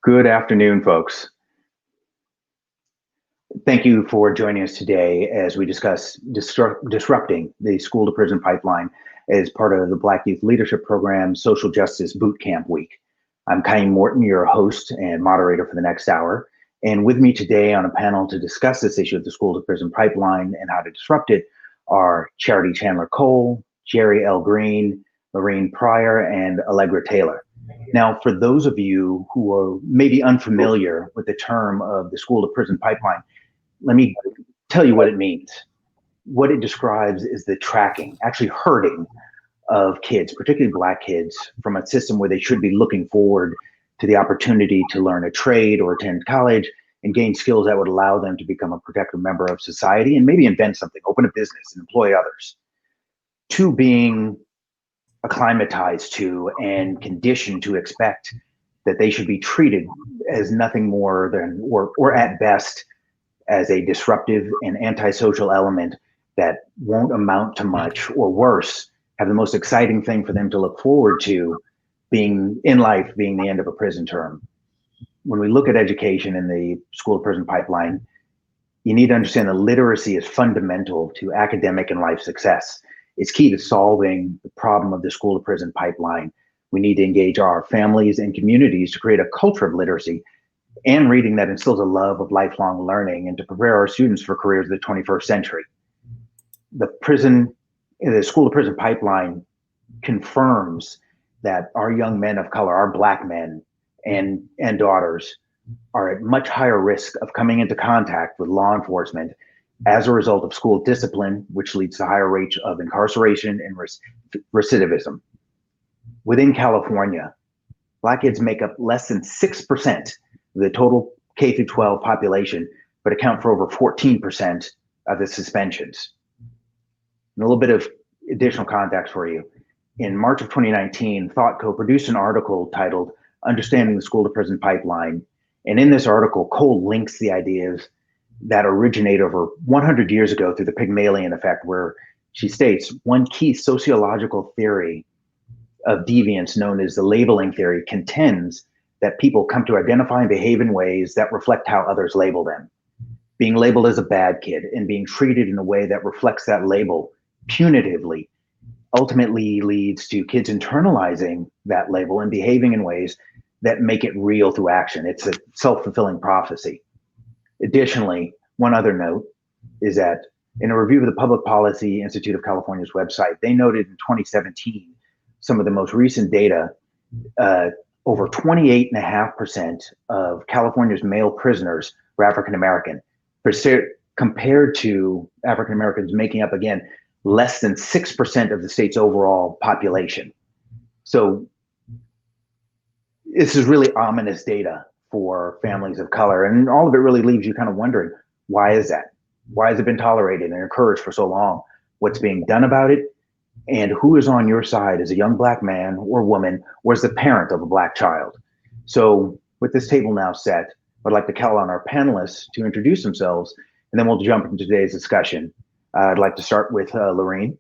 Good afternoon, folks. Thank you for joining us today as we discuss disrupting the school to prison pipeline as part of the Black Youth Leadership Program Social Justice Boot Camp Week. I'm Khaim Morton, your host and moderator for the next hour. And with me today on a panel to discuss this issue of the school to prison pipeline and how to disrupt it are Charity Chandler Cole, Jerry L. Green, Lorraine Pryor, and Allegra Taylor. Now, for those of you who are maybe unfamiliar with the term of the school to prison pipeline, let me tell you what it means. What it describes is the tracking, actually herding of kids, particularly Black kids, from a system where they should be looking forward to the opportunity to learn a trade or attend college and gain skills that would allow them to become a productive member of society and maybe invent something, open a business and employ others, to being acclimatized to and conditioned to expect that they should be treated as nothing more than, or at best, as a disruptive and antisocial element that won't amount to much, or worse, have the most exciting thing for them to look forward to being in life, being the end of a prison term. When we look at education in the school to prison pipeline, you need to understand that literacy is fundamental to academic and life success. It's key to solving the problem of the school to prison pipeline. We need to engage our families and communities to create a culture of literacy and reading that instills a love of lifelong learning and to prepare our students for careers of the 21st century. The school to prison pipeline confirms that our young men of color, our Black men and daughters, are at much higher risk of coming into contact with law enforcement as a result of school discipline, which leads to higher rates of incarceration and recidivism. Within California, Black kids make up less than 6% of the total K through 12 population, but account for over 14% of the suspensions. And a little bit of additional context for you. In March of 2019, ThoughtCo produced an article titled Understanding the School to Prison Pipeline. And in this article, Cole links the ideas that originate over 100 years ago through the Pygmalion effect, where she states one key sociological theory of deviance known as the labeling theory contends that people come to identify and behave in ways that reflect how others label them. Being labeled as a bad kid and being treated in a way that reflects that label punitively ultimately leads to kids internalizing that label and behaving in ways that make it real through action. It's a self-fulfilling prophecy. Additionally, one other note is that in a review of the Public Policy Institute of California's website, they noted in 2017 some of the most recent data. Over 28.5% of California's male prisoners were African American, compared to African Americans making up, again, less than 6% of the state's overall population. So this is really ominous data for families of color. And all of it really leaves you kind of wondering, why is that? Why has it been tolerated and encouraged for so long? What's being done about it? And who is on your side as a young Black man or woman, or as the parent of a Black child? So with this table now set, I'd like to call on our panelists to introduce themselves, and then we'll jump into today's discussion. I'd like to start with Lorraine.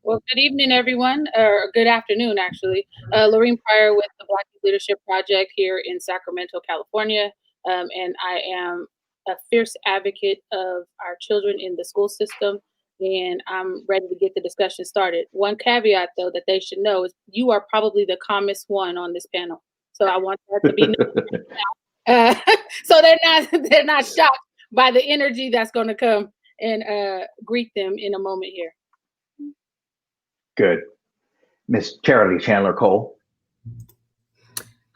Well, good evening, everyone, or good afternoon, actually. Lorraine Pryor with the Black Youth Leadership Project here in Sacramento, California, and I am a fierce advocate of our children in the school system, and I'm ready to get the discussion started. One caveat, though, that they should know is you are probably the calmest one on this panel, so I want that to be known. So they're not shocked by the energy that's going to come and greet them in a moment here. Good. Miss Charity Chandler Cole.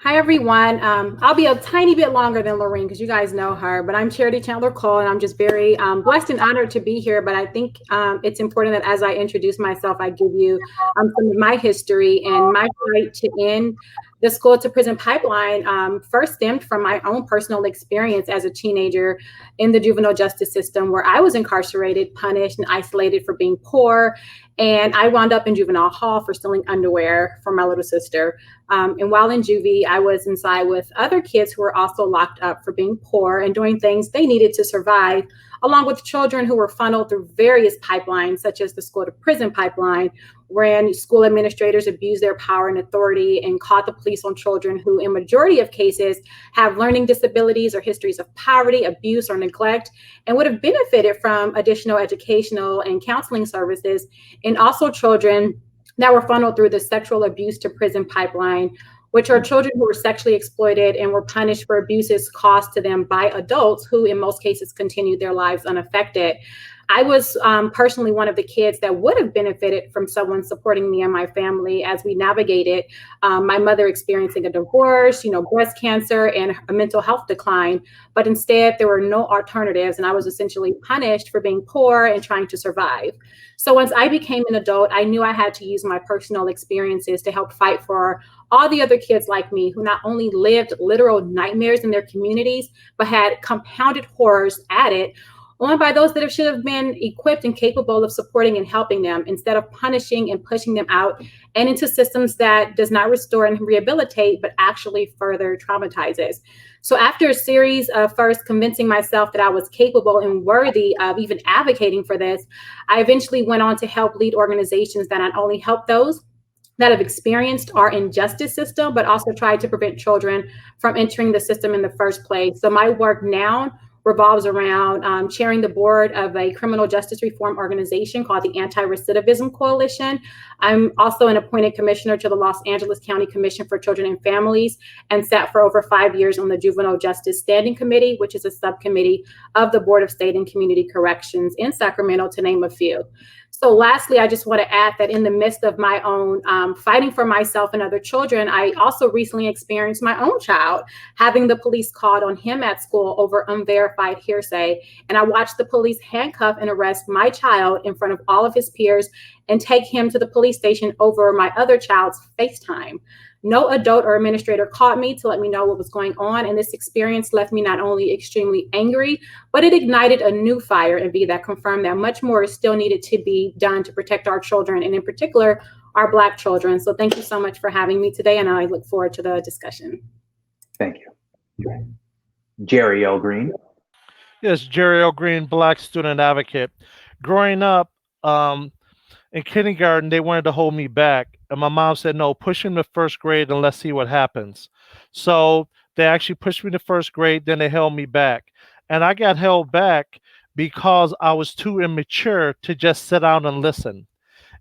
Hi, everyone. I'll be a tiny bit longer than Lorraine because you guys know her, but I'm Charity Chandler Cole, and I'm just very blessed and honored to be here. But I think it's important that as I introduce myself, I give you some of my history and my fight to end the school to prison pipeline first stemmed from my own personal experience as a teenager in the juvenile justice system, where I was incarcerated, punished, and isolated for being poor. And I wound up in juvenile hall for stealing underwear from my little sister. And while in juvie, I was inside with other kids who were also locked up for being poor and doing things they needed to survive, along with children who were funneled through various pipelines, such as the school to prison pipeline, wherein school administrators abuse their power and authority and caught the police on children who, in majority of cases, have learning disabilities or histories of poverty, abuse, or neglect, and would have benefited from additional educational and counseling services, and also children that were funneled through the sexual abuse to prison pipeline, which are children who were sexually exploited and were punished for abuses caused to them by adults who, in most cases, continued their lives unaffected. I was personally one of the kids that would have benefited from someone supporting me and my family as we navigated my mother experiencing a divorce, breast cancer, and a mental health decline. But instead, there were no alternatives, and I was essentially punished for being poor and trying to survive. So once I became an adult, I knew I had to use my personal experiences to help fight for all the other kids like me who not only lived literal nightmares in their communities, but had compounded horrors added on by those that should have been equipped and capable of supporting and helping them, instead of punishing and pushing them out and into systems that does not restore and rehabilitate, but actually further traumatizes. So after a series of first convincing myself that I was capable and worthy of even advocating for this, I eventually went on to help lead organizations that not only help those that have experienced our injustice system, but also tried to prevent children from entering the system in the first place. So my work now revolves around chairing the board of a criminal justice reform organization called the Anti-Recidivism Coalition. I'm also an appointed commissioner to the Los Angeles County Commission for Children and Families, and sat for over 5 years on the Juvenile Justice Standing Committee, which is a subcommittee of the Board of State and Community Corrections in Sacramento, to name a few. So lastly, I just want to add that in the midst of my own fighting for myself and other children, I also recently experienced my own child having the police called on him at school over unverified hearsay. And I watched the police handcuff and arrest my child in front of all of his peers and take him to the police station over my other child's FaceTime. No adult or administrator called me to let me know what was going on. And this experience left me not only extremely angry, but it ignited a new fire in me that confirmed that much more is still needed to be done to protect our children, and in particular, our Black children. So thank you so much for having me today, and I look forward to the discussion. Thank you. Jerry L. Green. Yes, Jerry L. Green, Black student advocate. Growing up, in kindergarten, they wanted to hold me back. And my mom said, no, push him to first grade and let's see what happens. So they actually pushed me to first grade, then they held me back. And I got held back because I was too immature to just sit down and listen.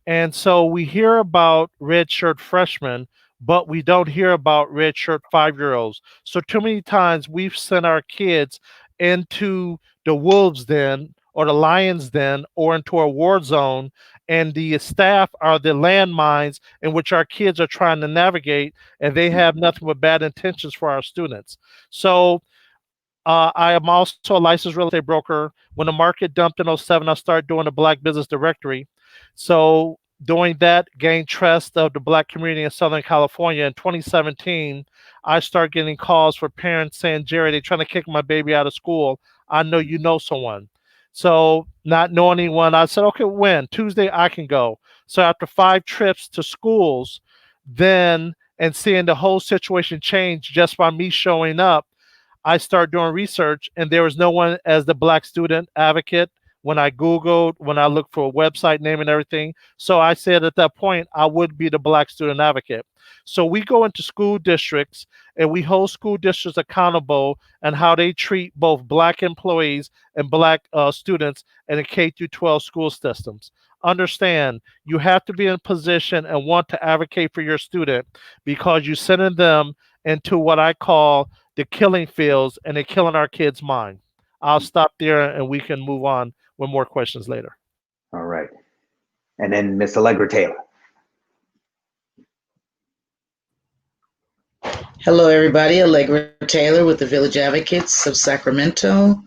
And so we hear about red shirt freshmen, but we don't hear about red shirt 5-year-olds. So too many times we've sent our kids into the wolves den or the lion's den or into a war zone, and the staff are the landmines in which our kids are trying to navigate, and they have nothing but bad intentions for our students. So I am also a licensed real estate broker. When the market dumped in 2007, I started doing a Black Business Directory. So doing that, gained trust of the Black community in Southern California. In 2017, I started getting calls for parents saying, Jerry, they're trying to kick my baby out of school. I know you know someone. So not knowing anyone, I said, okay, when? Tuesday, I can go. So after 5 trips to schools, then, and seeing the whole situation change just by me showing up, I started doing research, and there was no one as the Black student advocate when I Googled, when I looked for a website name and everything. So I said at that point, I would be the Black student advocate. So we go into school districts and we hold school districts accountable and how they treat both Black employees and Black students in the K-12 school systems. Understand, you have to be in a position and want to advocate for your student, because you're sending them into what I call the killing fields, and they're killing our kids' mind. I'll stop there and we can move on with more questions later. All right. And then Miss Allegra Taylor. Hello, everybody. Allegra Taylor with the Village Advocates of Sacramento.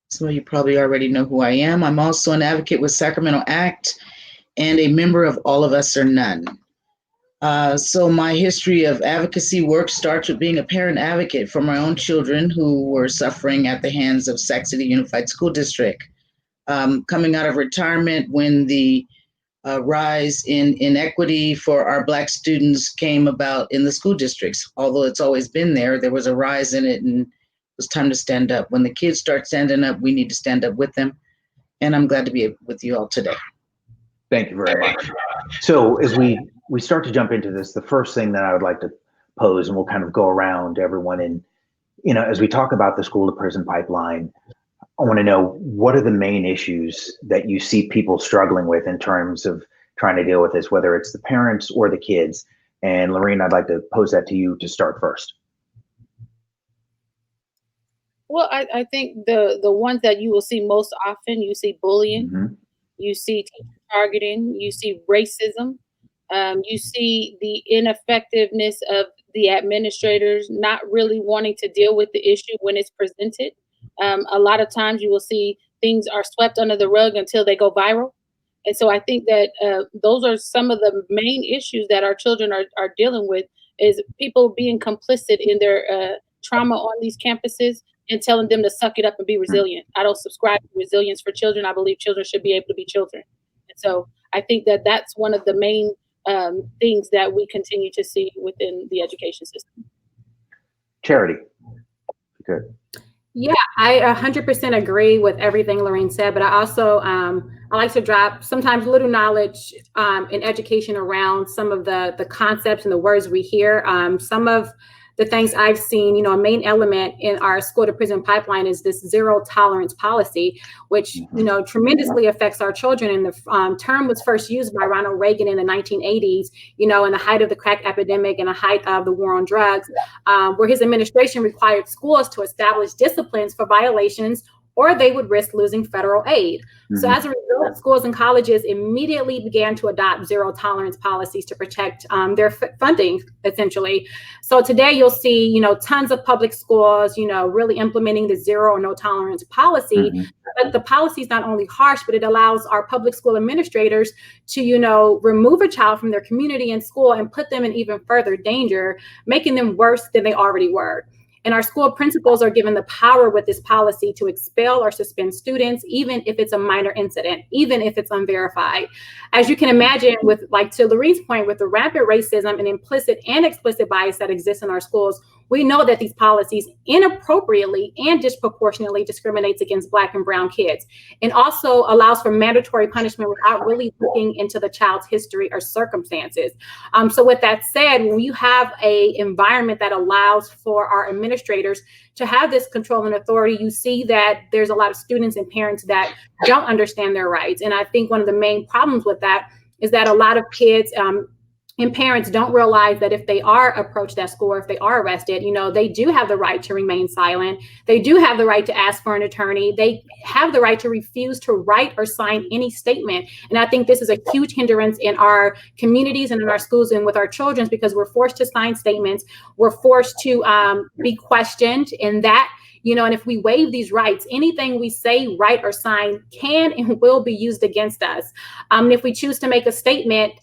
Some of you probably already know who I am. I'm also an advocate with Sacramento ACT and a member of All of Us or None. So my history of advocacy work starts with being a parent advocate for my own children who were suffering at the hands of Sac City Unified School District. Coming out of retirement when the rise in inequity for our Black students came about in the school districts. Although it's always been there, there was a rise in it in was time to stand up. When the kids start standing up, we need to stand up with them. And I'm glad to be with you all today. Thank you very much. So as we start to jump into this, the first thing that I would like to pose, and we'll kind of go around everyone, and as we talk about the school to prison pipeline, I want to know, what are the main issues that you see people struggling with in terms of trying to deal with this, whether it's the parents or the kids? And Lorene, I'd like to pose that to you to start first. Well, I think the ones that you will see most often, you see bullying, Mm-hmm. you see teacher targeting, you see racism, you see the ineffectiveness of the administrators not really wanting to deal with the issue when it's presented. A lot of times you will see things are swept under the rug until they go viral. And so I think that those are some of the main issues that our children are dealing with, is people being complicit in their trauma on these campuses and telling them to suck it up and be resilient. I don't subscribe to resilience for children. I believe children should be able to be children. And so I think that that's one of the main things that we continue to see within the education system. Charity. Good. Yeah, I 100% agree with everything Lorene said, but I also I like to drop sometimes little knowledge in education around some of the concepts and the words we hear. Some of the things I've seen, a main element in our school to prison pipeline is this zero tolerance policy, which, tremendously affects our children. And the term was first used by Ronald Reagan in the 1980s, in the height of the crack epidemic and the height of the war on drugs, where his administration required schools to establish disciplines for violations, or they would risk losing federal aid. Mm-hmm. So as a result, schools and colleges immediately began to adopt zero tolerance policies to protect their funding, essentially. So today you'll see, tons of public schools, really implementing the zero or no tolerance policy. Mm-hmm. But the policy is not only harsh, but it allows our public school administrators to, remove a child from their community and school and put them in even further danger, making them worse than they already were. And our school principals are given the power with this policy to expel or suspend students, even if it's a minor incident, even if it's unverified. As you can imagine, with, like, to Lorene's point, with the rampant racism and implicit and explicit bias that exists in our schools, we know that these policies inappropriately and disproportionately discriminates against Black and brown kids, and also allows for mandatory punishment without really looking into the child's history or circumstances. So with that said, when you have an environment that allows for our administrators to have this control and authority, you see that there's a lot of students and parents that don't understand their rights. And I think one of the main problems with that is that a lot of kids and parents don't realize that if they are approached at school, or if they are arrested, they do have the right to remain silent. They do have the right to ask for an attorney. They have the right to refuse to write or sign any statement. And I think this is a huge hindrance in our communities and in our schools and with our children, because we're forced to sign statements. We're forced to be questioned, and that, and if we waive these rights, anything we say, write, or sign can and will be used against us. And if we choose to make a statement,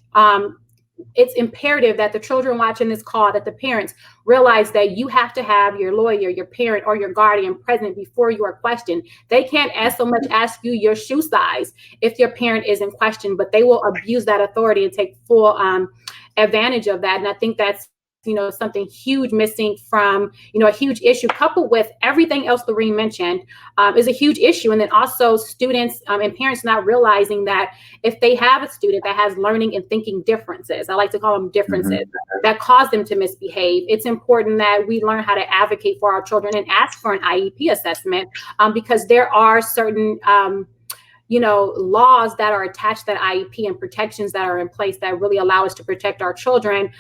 it's imperative that the children watching this call, that the parents realize that you have to have your lawyer, your parent, or your guardian present before you are questioned. They can't so much ask you your shoe size if your parent is in question, but they will abuse that authority and take full advantage of that. And I think that's something huge missing from, a huge issue, coupled with everything else Lorene mentioned, is a huge issue. And then also students and parents not realizing that if they have a student that has learning and thinking differences, I like to call them differences, that cause them to misbehave, it's important that we learn how to advocate for our children and ask for an IEP assessment, because there are certain laws that are attached to that IEP and protections that are in place that really allow us to protect our children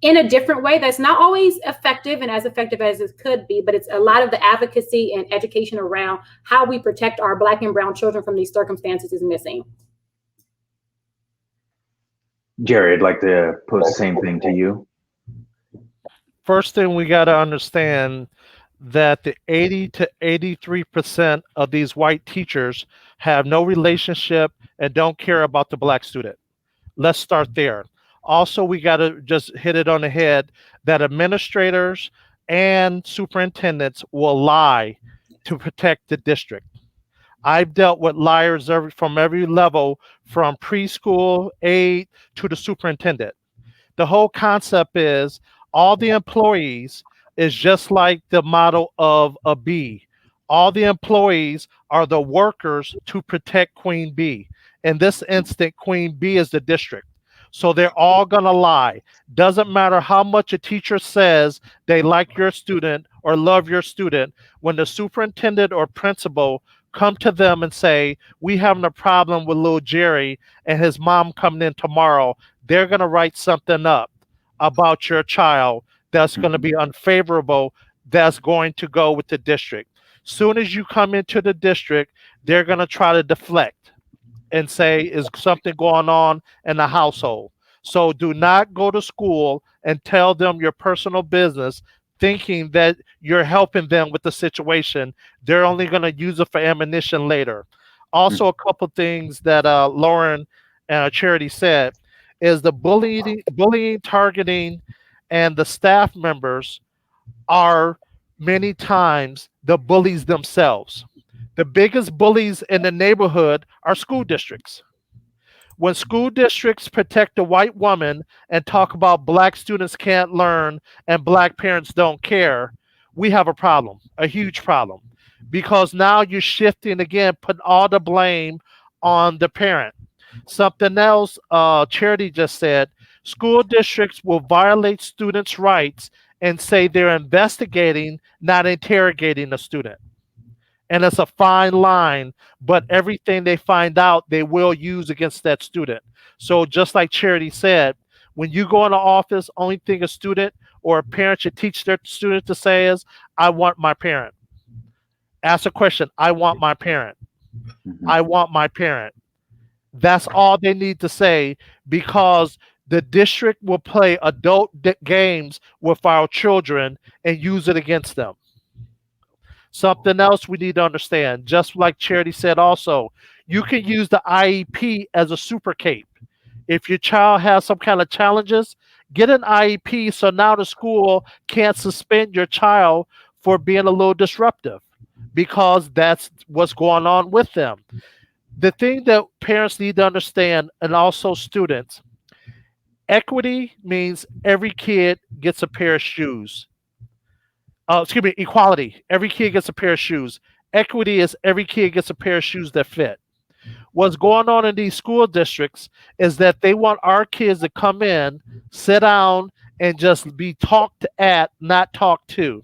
in a different way that's not always effective and as effective as it could be, but it's a lot of the advocacy and education around how we protect our Black and brown children from these circumstances is missing. Jerry, I'd like to pose the same thing to you. First thing we got to understand that the 80 to 83% of these white teachers have no relationship and don't care about the Black student. Let's start there. Also, we got to just hit it on the head that administrators and superintendents will lie to protect the district. I've dealt with liars from every level, from preschool aide to the superintendent. The whole concept is all the employees is just like the model of a bee. All the employees are the workers to protect Queen Bee. In this instant, Queen Bee is the district. So they're all going to lie. Doesn't matter how much a teacher says they like your student or love your student. When the superintendent or principal come to them and say, we having a problem with little Jerry and his mom coming in tomorrow, they're going to write something up about your child that's going to be unfavorable, that's going to go with the district. Soon as you come into the district, they're going to try to deflect and say, is something going on in the household? So do not go to school and tell them your personal business thinking that you're helping them with the situation. They're only going to use it for ammunition later. Also, a couple things that Lauren and Charity said is the bullying, targeting, and the staff members are many times the bullies themselves. The biggest bullies in the neighborhood are school districts. When school districts protect a white woman and talk about black students can't learn and black parents don't care, we have a problem, a huge problem. Because now you're shifting again, putting all the blame on the parent. Something else Charity just said, school districts will violate students' rights and say they're investigating, not interrogating a student. And it's a fine line, but everything they find out, they will use against that student. So just like Charity said, when you go in the office, only thing a student or a parent should teach their student to say is, I want my parent. Ask a question, I want my parent. I want my parent. That's all they need to say, because the district will play adult games with our children and use it against them. Something else we need to understand, just like Charity said also, you can use the IEP as a super cape. If your child has some kind of challenges, get an IEP so now the school can't suspend your child for being a little disruptive, because that's what's going on with them. The thing that parents need to understand, and also students, equity means every kid gets a pair of shoes. Equality. Every kid gets a pair of shoes. Equity is every kid gets a pair of shoes that fit. What's going on in these school districts is that they want our kids to come in, sit down, and just be talked at, not talked to.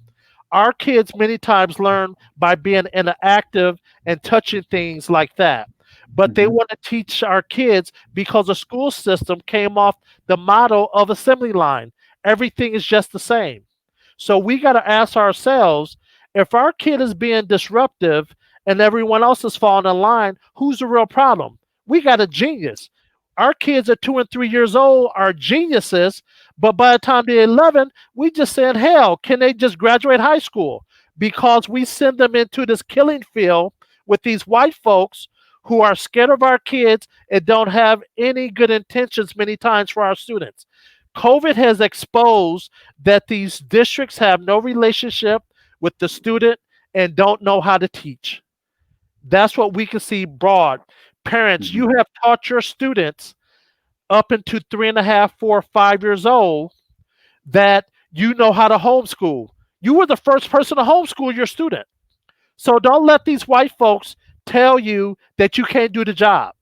Our kids many times learn by being interactive and touching things like that. But they want to teach our kids because the school system came off the motto of assembly line. Everything is just the same. So we got to ask ourselves, if our kid is being disruptive and everyone else is falling in line, who's the real problem? We got a genius. Our kids at 2 and 3 years old are geniuses, but by the time they're 11, we just said, hell, can they just graduate high school? Because we send them into this killing field with these white folks who are scared of our kids and don't have any good intentions many times for our students. COVID has exposed that these districts have no relationship with the student and don't know how to teach. That's what we can see broad. Parents, you have taught your students up into 3.5, 4, 5 years old that you know how to homeschool. You were the first person to homeschool your student. So don't let these white folks tell you that you can't do the job.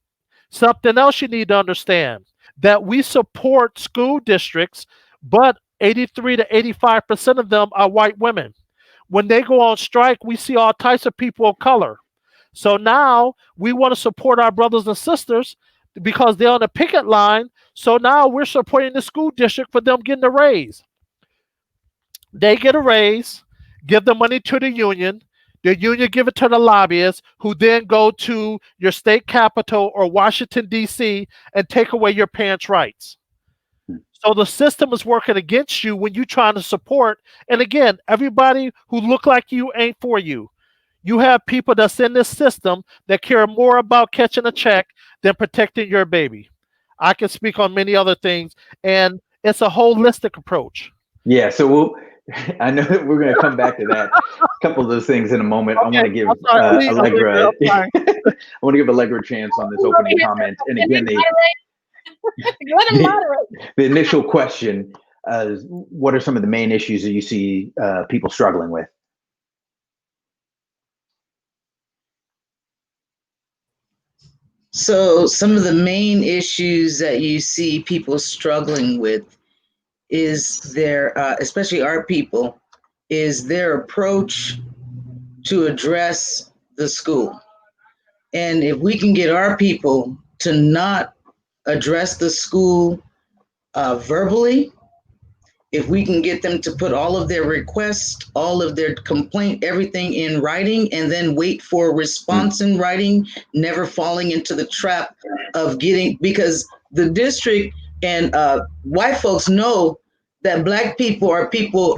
Something else you need to understand, that we support school districts, but 83 to 85% of them are white women. When they go on strike, we see all types of people of color. So now we want to support our brothers and sisters because they're on the picket line. So now we're supporting the school district for them getting a raise. They get a raise, give the money to the union give it to the lobbyists, who then go to your state capitol or Washington, D.C., and take away your parents' rights. So the system is working against you when you're trying to support. And again, everybody who look like you ain't for you. You have people that's in this system that care more about catching a check than protecting your baby. I can speak on many other things, and it's a holistic approach. Yeah, so I know that we're going to come back to that. A couple of those things in a moment. Okay, I want to give Allegra. I want to give Allegra a chance on this opening comment. And again, the initial question what are some of the main issues that you see people struggling with? So some of the main issues that you see people struggling with is their, especially our people, is their approach to address the school. And if we can get our people to not address the school verbally, if we can get them to put all of their requests, all of their complaint, everything in writing, and then wait for a response in writing, never falling into the trap of getting, because the district and white folks know that Black people are people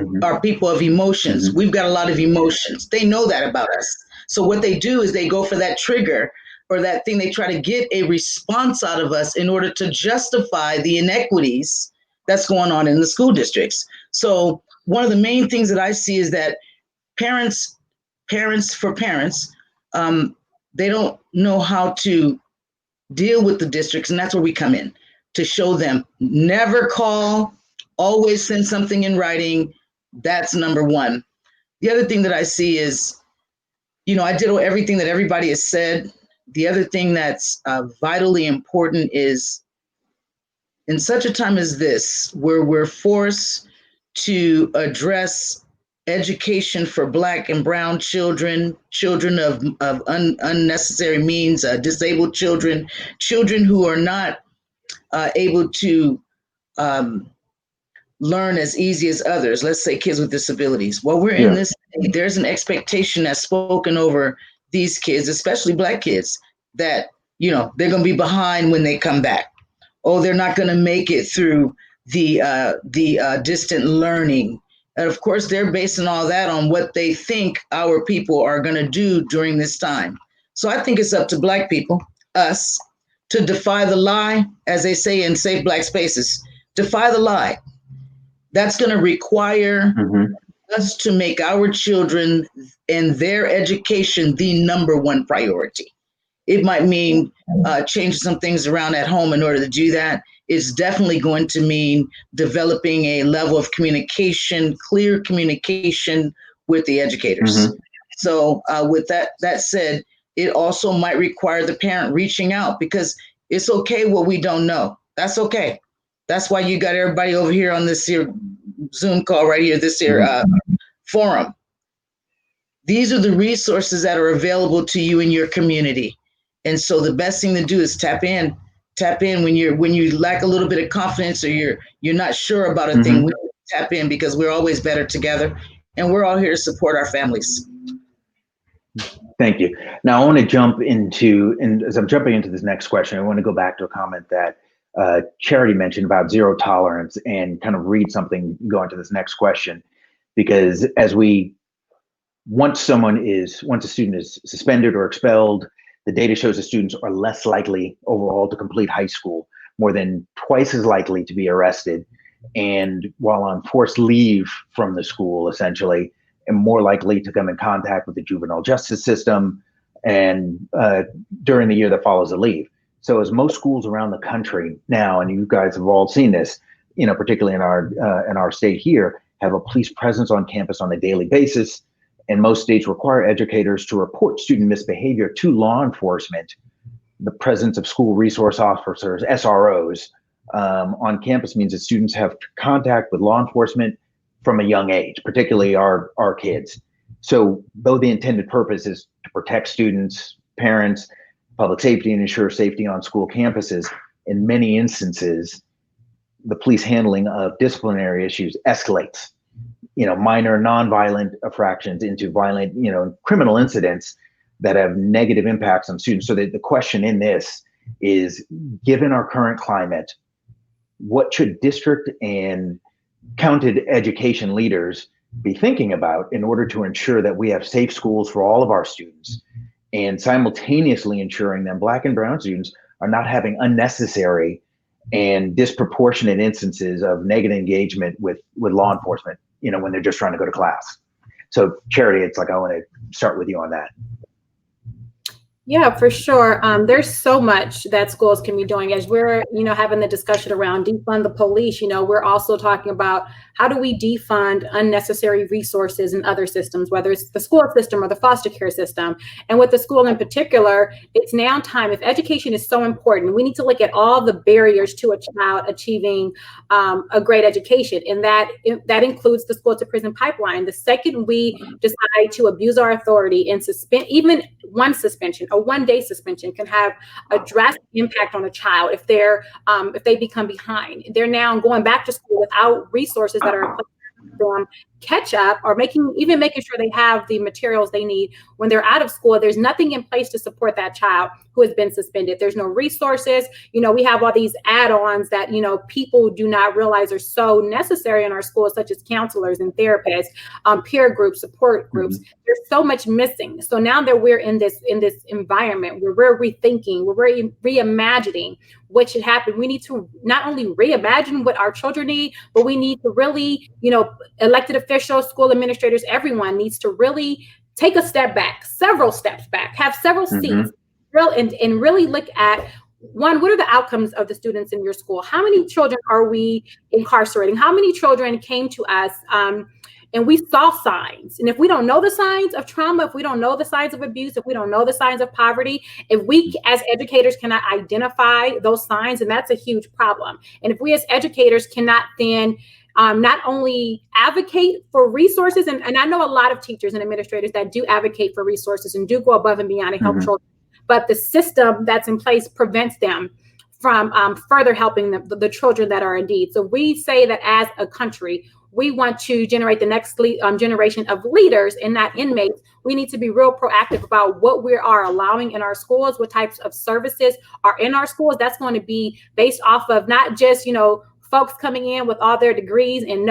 of emotions. We've got a lot of emotions. They know that about us. So what they do is they go for that trigger or that thing. They try to get a response out of us in order to justify the inequities that's going on in the school districts. So one of the main things that I see is that parents, they don't know how to deal with the districts, and that's where we come in to show them never call, always send something in writing. That's number one. The other thing that I see is, I did everything that everybody has said. The other thing that's vitally important is, in such a time as this, where we're forced to address education for Black and brown children, children of unnecessary means, disabled children, children who are not able to learn as easy as others, let's say kids with disabilities. While we're in this, there's an expectation that's spoken over these kids, especially Black kids, that, they're going to be behind when they come back. Oh, they're not going to make it through the distant learning. And of course, they're basing all that on what they think our people are going to do during this time. So I think it's up to Black people, us, to defy the lie, as they say in Safe Black Spaces. Defy the lie. That's going to require us to make our children and their education the number one priority. It might mean changing some things around at home in order to do that. It's definitely going to mean developing a level of communication, clear communication with the educators. So with that said, it also might require the parent reaching out, because it's okay what we don't know. That's okay. That's why you got everybody over here on this here Zoom call right here, this here forum. These are the resources that are available to you in your community. And so the best thing to do is tap in when you lack a little bit of confidence, or you're not sure about a thing. We tap in, because we're always better together, and we're all here to support our families. Thank you. Now I want to jump into, and as I'm jumping into this next question, I want to go back to a comment that Charity mentioned about zero tolerance, and kind of read something going to this next question, because once a student is suspended or expelled, the data shows that students are less likely overall to complete high school, more than twice as likely to be arrested, and while on forced leave from the school, essentially, and more likely to come in contact with the juvenile justice system and during the year that follows the leave. So as most schools around the country now, and you guys have all seen this, particularly in our state here, have a police presence on campus on a daily basis. And most states require educators to report student misbehavior to law enforcement. The presence of school resource officers, SROs, on campus means that students have contact with law enforcement from a young age, particularly our kids. So though the intended purpose is to protect students, parents, public safety, and ensure safety on school campuses, in many instances, the police handling of disciplinary issues escalates. Minor nonviolent infractions into violent, criminal incidents that have negative impacts on students. So the question in this is, given our current climate, what should district and counted education leaders be thinking about in order to ensure that we have safe schools for all of our students, and simultaneously ensuring that Black and brown students are not having unnecessary and disproportionate instances of negative engagement with law enforcement, when they're just trying to go to class? So Charity, it's like, I want to start with you on that. Yeah, for sure. There's so much that schools can be doing. As we're, having the discussion around defund the police, we're also talking about how do we defund unnecessary resources in other systems, whether it's the school system or the foster care system. And with the school in particular, it's now time. If education is so important, we need to look at all the barriers to a child achieving a great education, and that includes the school to prison pipeline. The second we decide to abuse our authority and suspend, even one suspension, a one-day suspension can have a drastic impact on a child if they become behind. They're now going back to school without resources that are in place for them catch up, or making sure they have the materials they need when they're out of school. There's nothing in place to support that child who has been suspended. There's no resources. We have all these add-ons that, people do not realize are so necessary in our schools, such as counselors and therapists, peer groups, support groups. There's so much missing. So now that we're in this environment where we're rethinking, we're reimagining what should happen, we need to not only reimagine what our children need, but we need to really, elected officials, school administrators, everyone needs to really take a step back, several steps back, have several seats, and really look at, one, what are the outcomes of the students in your school? How many children are we incarcerating? How many children came to us and we saw signs? And if we don't know the signs of trauma, if we don't know the signs of abuse, if we don't know the signs of poverty, if we as educators cannot identify those signs, and that's a huge problem. And if we as educators cannot then not only advocate for resources, and I know a lot of teachers and administrators that do advocate for resources and do go above and beyond to help children, but the system that's in place prevents them from further helping the children that are in need. So we say that as a country, we want to generate the next generation of leaders and not inmates. We need to be real proactive about what we are allowing in our schools, what types of services are in our schools. That's going to be based off of not just, folks coming in with all their degrees and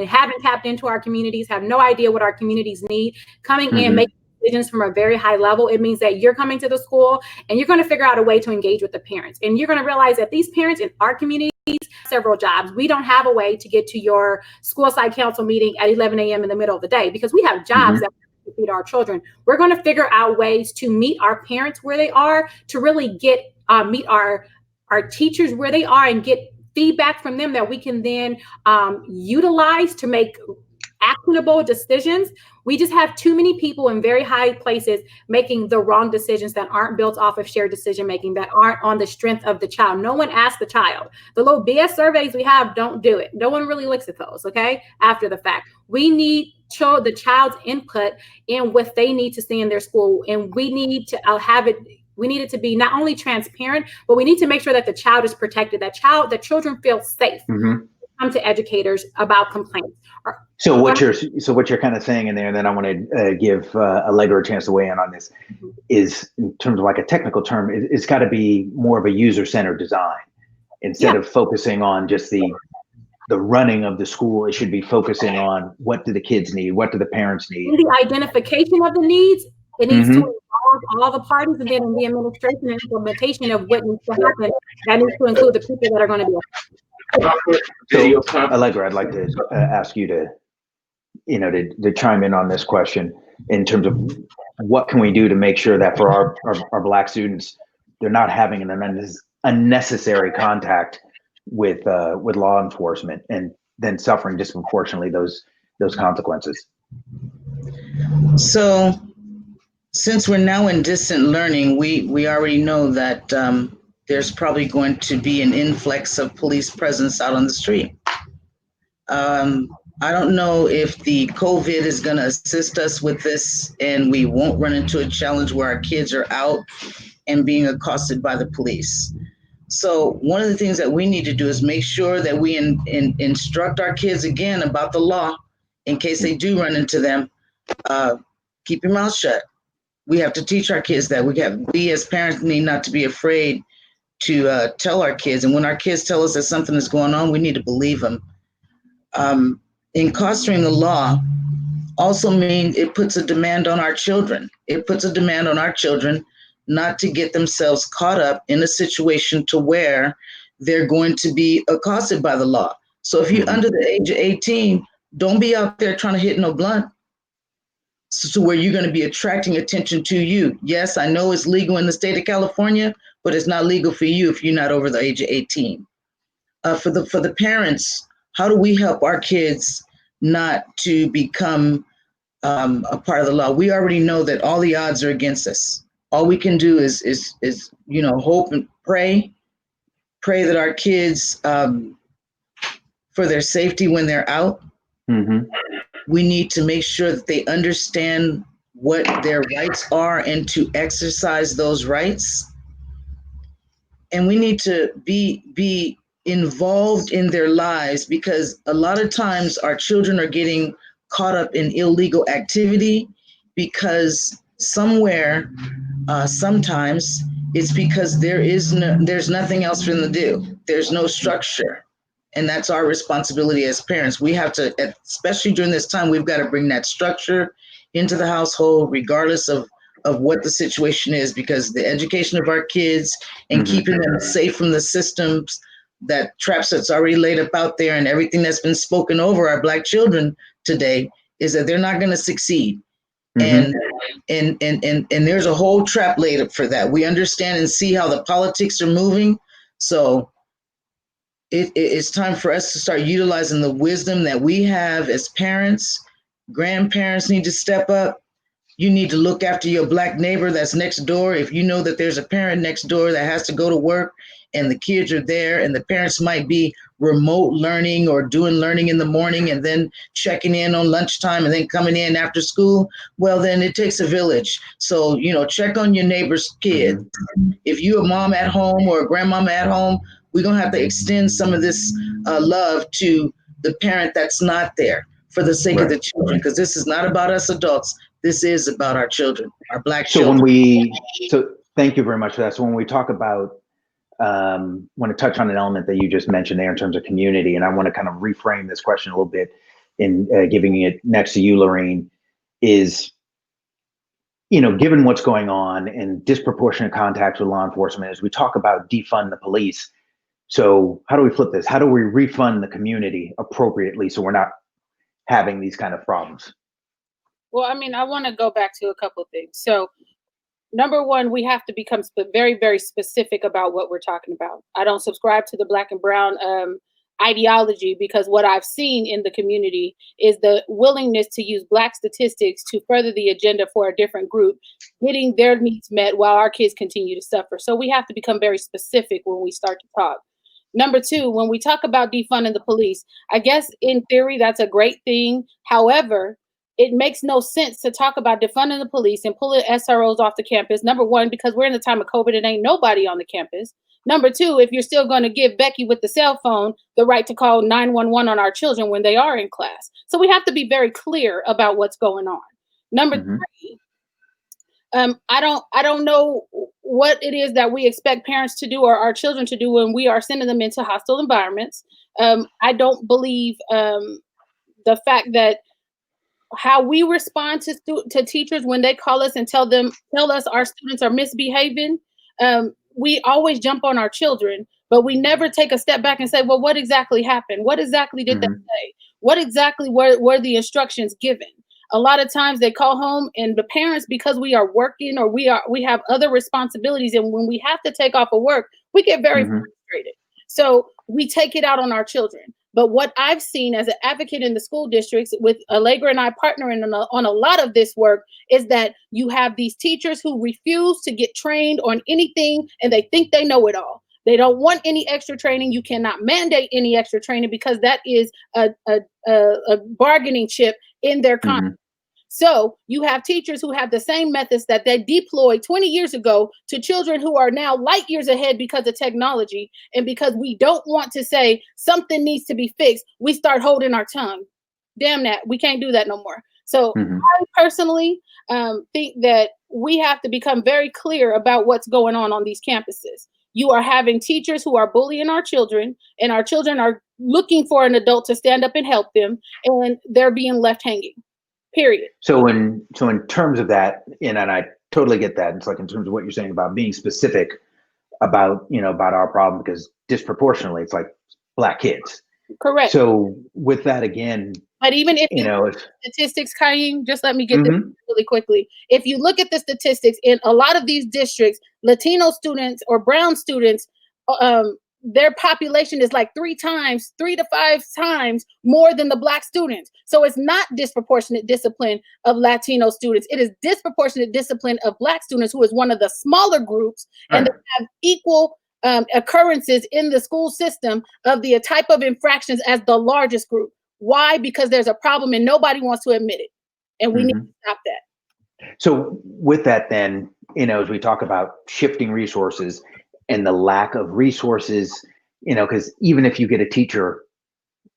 haven't tapped into our communities, have no idea what our communities need, coming in, making decisions from a very high level. It means that you're coming to the school and you're going to figure out a way to engage with the parents. And you're going to realize that these parents in our communities have several jobs. We don't have a way to get to your school side council meeting at 11 a.m. in the middle of the day because we have jobs that feed our children. We're going to figure out ways to meet our parents where they are, to really get meet our teachers where they are and get feedback from them that we can then utilize to make actionable decisions. We just have too many people in very high places making the wrong decisions that aren't built off of shared decision making, that aren't on the strength of the child. No one asks the child. The little BS surveys we have don't do it. No one really looks at those, okay, after the fact. We need the child's input in what they need to see in their school, and we need to have it. We need it to be not only transparent, but we need to make sure that the child is protected, that children feel safe. Come to educators about complaints. So what you're kind of saying in there, and then I want to give Allegra a chance to weigh in on this, is in terms of like a technical term, it's got to be more of a user-centered design instead of focusing on just the running of the school. It should be focusing on what do the kids need, what do the parents need, and the identification of the needs. It needs to involve all the parties, and then in the administration and implementation of what needs to happen, that needs to include the people that are going to be affected. So, Allegra, I'd like to ask you to chime in on this question in terms of what can we do to make sure that for our Black students, they're not having an unnecessary contact with law enforcement and then suffering disproportionately those consequences. So, since we're now in distant learning, we already know that there's probably going to be an influx of police presence out on the street. I don't know if the COVID is going to assist us with this and we won't run into a challenge where our kids are out and being accosted by the police. So one of the things that we need to do is make sure that we instruct our kids again about the law in case they do run into them. Keep your mouth shut. We have to teach our kids that. We as parents need not to be afraid to tell our kids. And when our kids tell us that something is going on, we need to believe them. Incarcerating the law also means it puts a demand on our children. It puts a demand on our children not to get themselves caught up in a situation to where they're going to be accosted by the law. So if you're under the age of 18, don't be out there trying to hit no blunt. to where you're going to be attracting attention to you. Yes, I know it's legal in the state of California, but it's not legal for you if you're not over the age of 18. For the parents, how do we help our kids not to become a part of the law? We already know that all the odds are against us. All we can do is hope and pray that our kids, for their safety when they're out. Mm-hmm. We need to make sure that they understand what their rights are and to exercise those rights. And we need to be involved in their lives, because a lot of times our children are getting caught up in illegal activity because somewhere, sometimes it's because there's nothing else for them to do. There's no structure. And that's our responsibility as parents. We have to, especially during this time, we've got to bring that structure into the household, regardless of what the situation is, because the education of our kids and keeping them safe from the systems, that traps that's already laid up out there, and everything that's been spoken over our Black children today, is that they're not going to succeed. And there's a whole trap laid up for that. We understand and see how the politics are moving. So it's time for us to start utilizing the wisdom that we have as parents. Grandparents need to step up. You need to look after your Black neighbor that's next door. If you know that there's a parent next door that has to go to work and the kids are there, and the parents might be remote learning or doing learning in the morning and then checking in on lunchtime and then coming in after school, well, then it takes a village. So, check on your neighbor's kid. If you're a mom at home or a grandmama at home, we're going to have to extend some of this love to the parent that's not there, for the sake of the children, because this is not about us adults. This is about our children, our Black children. So thank you very much for that. So when we talk about, want to touch on an element that you just mentioned there in terms of community, and I want to kind of reframe this question a little bit in giving it next to you, Lorraine, is, given what's going on and disproportionate contacts with law enforcement, as we talk about defund the police. So how do we flip this? How do we refund the community appropriately so we're not having these kind of problems? Well, I want to go back to a couple of things. So number one, we have to become very, very specific about what we're talking about. I don't subscribe to the Black and brown ideology, because what I've seen in the community is the willingness to use Black statistics to further the agenda for a different group, getting their needs met while our kids continue to suffer. So we have to become very specific when we start to talk. Number two, when we talk about defunding the police, I guess in theory, that's a great thing. However, it makes no sense to talk about defunding the police and pulling SROs off the campus. Number one, because we're in the time of COVID and ain't nobody on the campus. Number two, if you're still going to give Becky with the cell phone the right to call 911 on our children when they are in class. So we have to be very clear about what's going on. Number three, I don't know what it is that we expect parents to do or our children to do when we are sending them into hostile environments. I don't believe the fact that how we respond to teachers when they call us and tell us our students are misbehaving. We always jump on our children, but we never take a step back and say, well, what exactly happened? What exactly did they say? What exactly were the instructions given? A lot of times they call home, and the parents, because we are working or we have other responsibilities, and when we have to take off of work, we get very frustrated. So we take it out on our children. But what I've seen as an advocate in the school districts, with Allegra and I partnering on a lot of this work, is that you have these teachers who refuse to get trained on anything, and they think they know it all. They don't want any extra training. You cannot mandate any extra training, because that is a bargaining chip in their contract. So you have teachers who have the same methods that they deployed 20 years ago to children who are now light years ahead because of technology. And because we don't want to say something needs to be fixed, we start holding our tongue. Damn that. We can't do that no more. So I personally think that we have to become very clear about what's going on these campuses. You are having teachers who are bullying our children, and our children are looking for an adult to stand up and help them, and they're being left hanging. Period. So in terms of that, and I totally get that. It's like in terms of what you're saying about being specific about our problem, because disproportionately it's like Black kids. Correct. So with that, again, But even if You you know, look it's, at the statistics, Khaim, just let me get this mhm. really quickly. If you look at the statistics in a lot of these districts, Latino students or brown students, their population is like 3 to 5 times more than the black students. So it's not disproportionate discipline of Latino students. It is disproportionate discipline of black students, who is one of the smaller groups, and Right. they have equal occurrences in the school system of the type of infractions as the largest group. Why? Because there's a problem and nobody wants to admit it. And we need Mhm. to stop that. So with that, then, as we talk about shifting resources and the lack of resources, because even if you get a teacher,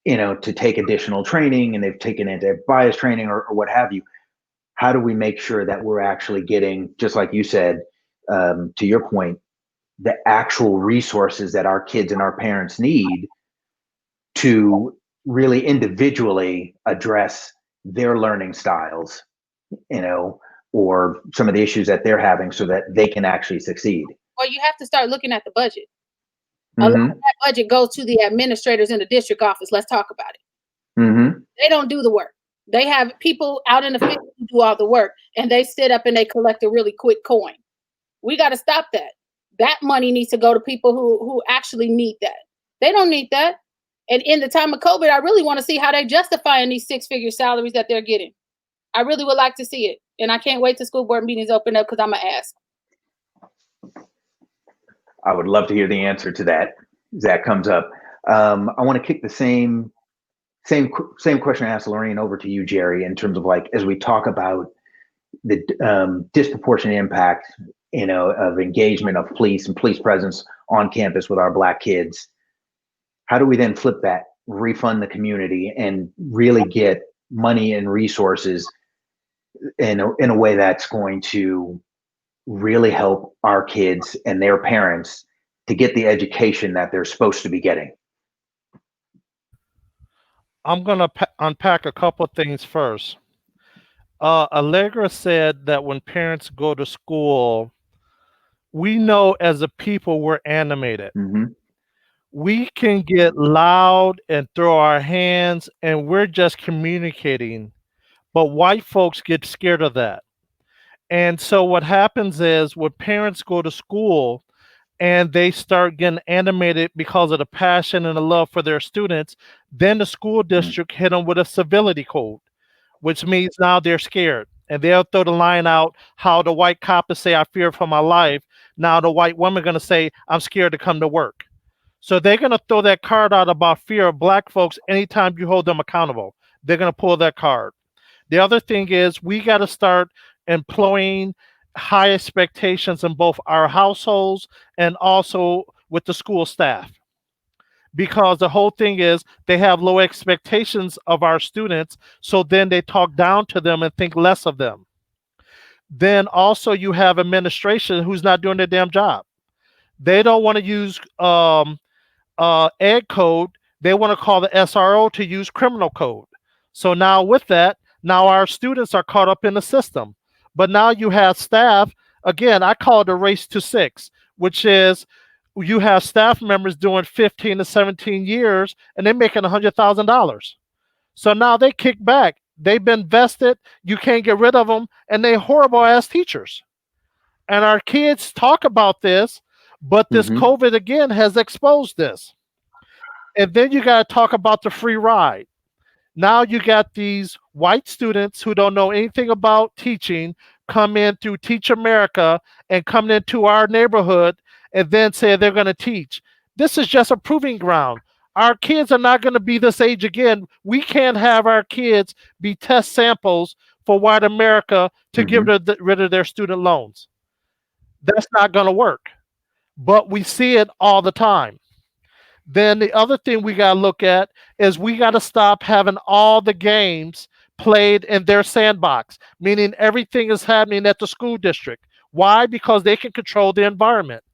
to take additional training and they've taken anti-bias training or what have you, how do we make sure that we're actually getting, just like you said, to your point, the actual resources that our kids and our parents need to really individually address their learning styles, or some of the issues that they're having so that they can actually succeed? Well, you have to start looking at the budget. A lot of Mm-hmm. that budget goes to the administrators in the district office. Let's talk about it. Mm-hmm. They don't do the work. They have people out in the field who do all the work, and they sit up and they collect a really quick coin. We got to stop that. That money needs to go to people who actually need that. They don't need that. And in the time of COVID, I really want to see how they justifying these 6-figure salaries that they're getting. I really would like to see it. And I can't wait till school board meetings open up, because I'm going to ask. I would love to hear the answer to that as that comes up. I want to kick the same question I asked Lorraine over to you, Jerry, in terms of, like, as we talk about the disproportionate impact, of engagement of police and police presence on campus with our Black kids. How do we then flip that, refund the community, and really get money and resources in a way that's going to really help our kids and their parents to get the education that they're supposed to be getting? I'm going to unpack a couple of things first. Allegra said that when parents go to school, we know as a people we're animated. Mm-hmm. We can get loud and throw our hands, and we're just communicating. But white folks get scared of that. And so what happens is, when parents go to school and they start getting animated because of the passion and the love for their students, then the school district hit them with a civility code, which means now they're scared. And they'll throw the line out how the white cop will say, "I fear for my life." Now the white woman going to say, "I'm scared to come to work." So they're going to throw that card out about fear of Black folks anytime you hold them accountable. They're going to pull that card. The other thing is, we got to start employing high expectations in both our households and also with the school staff. Because the whole thing is, they have low expectations of our students, so then they talk down to them and think less of them. Then also you have administration who's not doing their damn job. They don't want to use ed code. They want to call the SRO to use criminal code. So now with that, now our students are caught up in the system. But now you have staff, again, I call it a race to 6, which is you have staff members doing 15 to 17 years and they're making $100,000. So now they kick back. They've been vested. You can't get rid of them. And they're horrible ass teachers. And our kids talk about this, but this Mm-hmm. COVID again has exposed this. And then you got to talk about the free ride. Now you got these white students who don't know anything about teaching come in through Teach America and come into our neighborhood and then say they're going to teach. This is just a proving ground. Our kids are not going to be this age again. We can't have our kids be test samples for white America to Mm-hmm. get rid of their student loans. That's not going to work. But we see it all the time. Then the other thing we got to look at is we got to stop having all the games played in their sandbox, meaning everything is happening at the school district. Why? Because they can control the environment.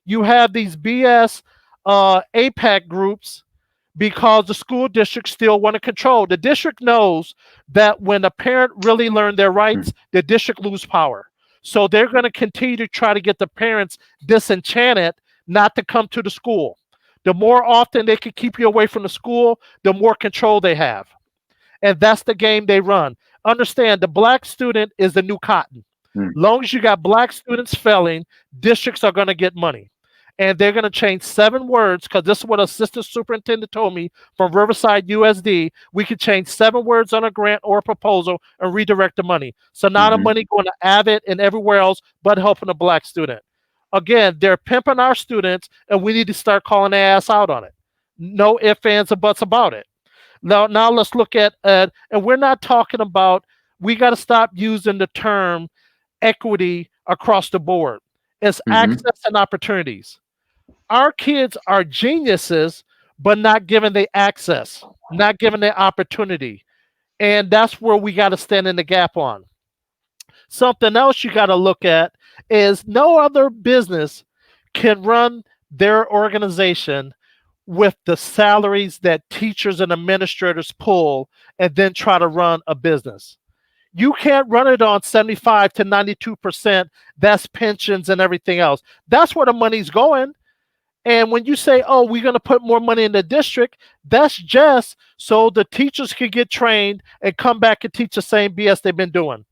You have these BS APAC groups because the school district still want to control. The district knows that when a parent really learn their rights, the district lose power. So they're going to continue to try to get the parents disenchanted not to come to the school. The more often they can keep you away from the school, the more control they have. And that's the game they run. Understand, the black student is the new cotton. Long as you got black students failing, districts are going to get money. And they're going to change 7 words, because this is what assistant superintendent told me from Riverside USD. We could change 7 words on a grant or a proposal and redirect the money. So now the money going to Avid and everywhere else, but helping the black student. Again, they're pimping our students, and we need to start calling their ass out on it. No ifs, ands, or buts about it. Now let's look at, and we're not talking about, we got to stop using the term equity across the board. It's access and opportunities. Our kids are geniuses, but not given the access, not given the opportunity. And that's where we got to stand in the gap on. Something else you got to look at is no other business can run their organization with the salaries that teachers and administrators pull and then try to run a business. You can't run it on 75 to 92%. That's pensions and everything else. That's where the money's going. And when you say, oh, we're going to put more money in the district, that's just so the teachers can get trained and come back and teach the same BS they've been doing.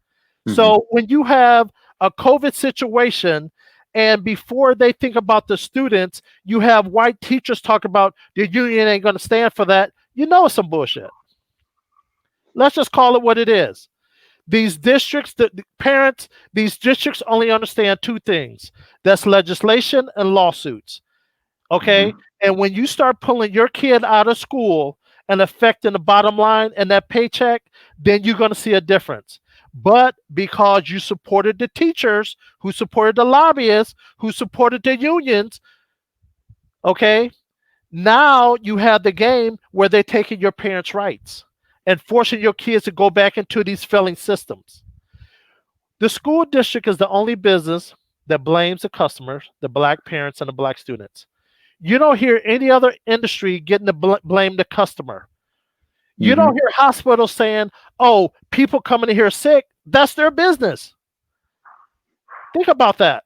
So when you have a COVID situation, and before they think about the students, you have white teachers talk about the union ain't going to stand for that, you know it's some bullshit. Let's just call it what it is. These districts, the parents, these districts only understand 2 things. That's legislation and lawsuits. Okay? And when you start pulling your kid out of school and affecting the bottom line and that paycheck, then you're going to see a difference. But because you supported the teachers, who supported the lobbyists, who supported the unions, okay, now you have the game where they're taking your parents' rights and forcing your kids to go back into these failing systems. The school district is the only business that blames the customers, the black parents, and the black students. You don't hear any other industry getting to blame the customer. You don't hear hospitals saying, oh, people coming in here sick, that's their business. Think about that.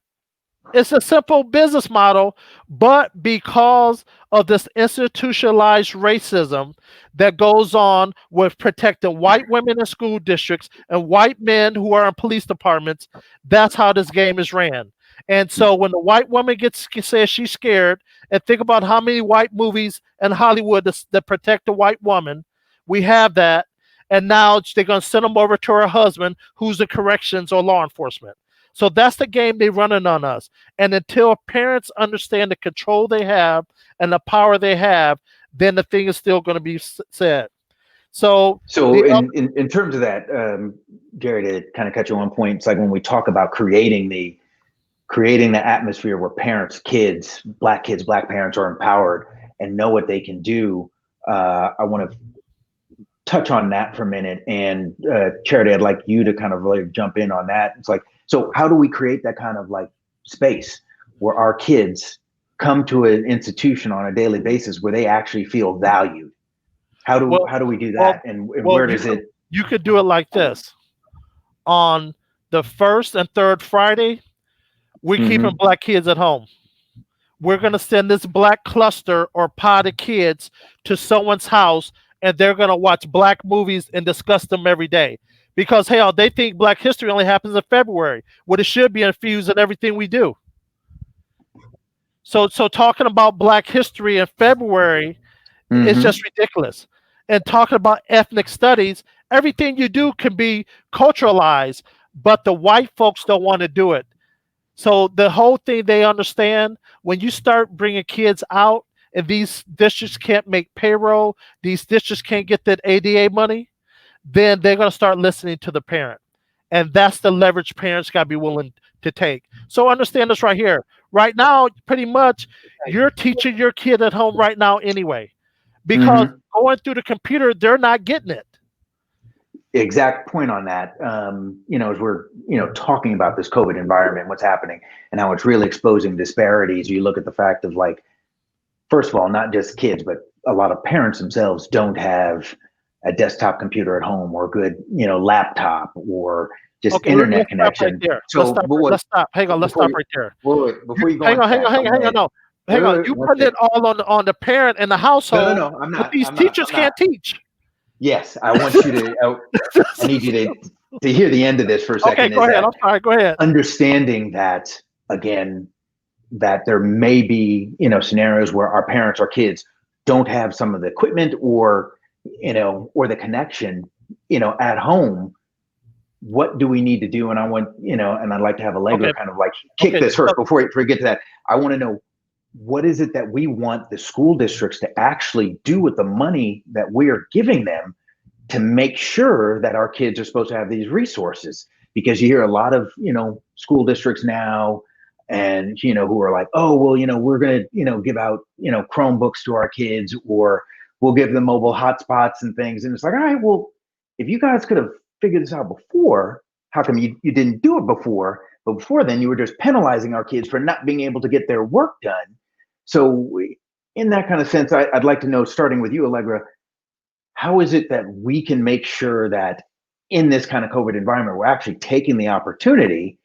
It's a simple business model, but because of this institutionalized racism that goes on with protecting white women in school districts and white men who are in police departments, that's how this game is ran. And so when the white woman says she's scared, and think about how many white movies in Hollywood that protect the white woman, we have that. And now they're going to send them over to her husband, who's in corrections or law enforcement. So that's the game they're running on us. And until parents understand the control they have and the power they have, then the thing is still going to be said. So in terms of that, Jerry, to kind of cut you on point, it's like when we talk about creating the atmosphere where parents, black parents are empowered and know what they can do. I want to touch on that for a minute. And Charity, I'd like you to kind of really jump in on that. It's like, so how do we create that kind of like space where our kids come to an institution on a daily basis where they actually feel valued? How do we do that? And where does it? You could do it like this. On the first and third Friday, we're keeping black kids at home. We're going to send this black cluster or pod of kids to someone's house, and they're going to watch black movies and discuss them every day. Because, hell, they think Black history only happens in February, when it should be infused in everything we do. So talking about Black history in February is just ridiculous. And talking about ethnic studies, everything you do can be culturalized, but the white folks don't want to do it. So the whole thing they understand, when you start bringing kids out and these districts can't make payroll, these districts can't get that ADA money, then they're going to start listening to the parent. And that's the leverage parents got to be willing to take. So understand this right here. Right now, pretty much, you're teaching your kid at home right now anyway. Because going through the computer, they're not getting it. Exact point on that. As we're, talking about this COVID environment, what's happening and how it's really exposing disparities. You look at the fact of like, first of all, not just kids, but a lot of parents themselves don't have a desktop computer at home or a good, laptop or just internet connection. Right so let's stop. Hang on. Let's stop right there. Before you go hang on. No. Hang on. You put it all on the parent and the household. No. I'm not. But these teachers can't teach. Yes, I want you to. I need you to hear the end of this for a second. Okay, go ahead. I'm sorry. Go ahead. Understanding that again, that there may be scenarios where our parents or kids don't have some of the equipment or or the connection at home. What do we need to do? And I want and I'd like to have Allegra kind of like kick this first before we get to that. I want to know, what is it that we want the school districts to actually do with the money that we are giving them to make sure that our kids are supposed to have these resources? Because you hear a lot of school districts now and who are like, oh well, we're going to give out Chromebooks to our kids, or we'll give them mobile hotspots and things. And it's like, all right, well, if you guys could have figured this out before, how come you didn't do it before? But before then, you were just penalizing our kids for not being able to get their work done. So in that kind of sense, I'd like to know, starting with you, Allegra, how is it that we can make sure that in this kind of COVID environment, we're actually taking the opportunity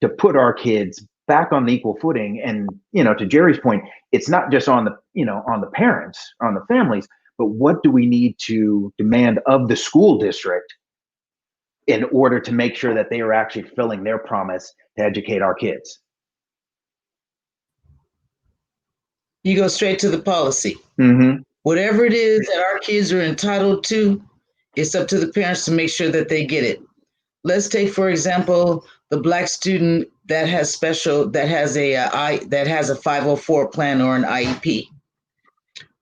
to put our kids back on the equal footing? And, to Jerry's point, it's not just on the parents, on the families, but what do we need to demand of the school district in order to make sure that they are actually fulfilling their promise to educate our kids? You go straight to the policy. Mm-hmm. Whatever it is that our kids are entitled to, it's up to the parents to make sure that they get it. Let's take, for example, the Black student that has a 504 plan or an IEP.